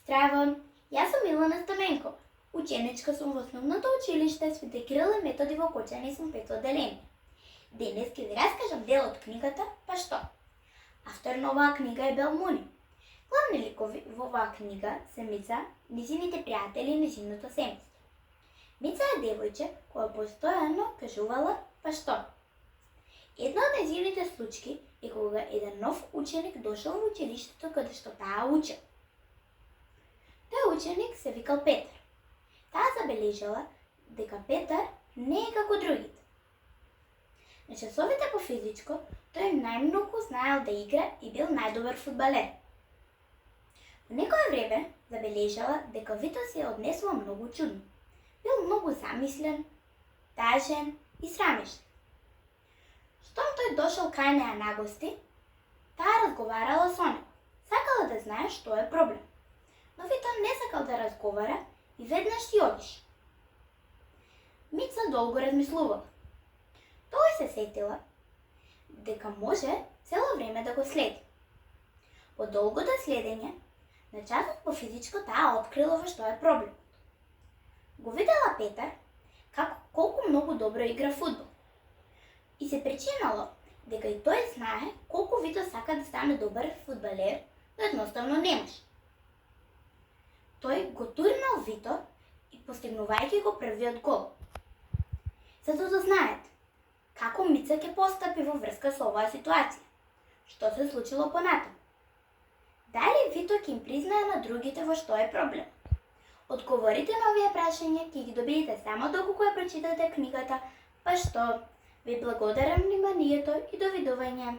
Здраво, јас сум Милана Стаменкова. Ученичка сум во основното училиште Свети Кирил и Методи во Кочани, сум 5 одделение. Денес ќе ви раскажам дел од книгата Па што? Автор на оваа книга е Бел Муни. Главни ликови во оваа книга се Мица, низините пријатели и низиното семејство. Мица е девојче која постојано кажувала па што. Една од незините случаи е кога еден нов ученик дошол во училиштето каде што таа учел. Тој ученик се викал Петар. Таа забележала дека Петар не е како другите. На часовите по физичко, тој најмногу знаел да игра и бил најдобар фудбалер. Во некое време забележала дека Вито се однесува многу чудно. Бил многу замислен, тажен и срамешен. Штом тој дошол кај неа на гости, таа разговарала со него. Сакала да знае што е проблем. Но Вито не сакал да разговара и веднаш си одиш. Мица долго размислувала. Тој се сетила дека може цело време да го следи. По долгото следење, на часот по физичко таа открила во што е проблем. Го видела Петар колку многу добро игра фудбал. И се причинало дека и тој знае колку Вито сака да стане добар фудбалер, но едноставно не може. Тој го турнал Вито и постигнувајќи го првиот гол. Зато да знаете како Мица ќе постапи во врска со оваа ситуација. Што се случило понатаму? Дали Вито ќе им признае на другите во што е проблем? Одговорите на овие прашања ќе ги добиете само доколку ја прочитате книгата Па што? Ви благодарам вниманието и довидување.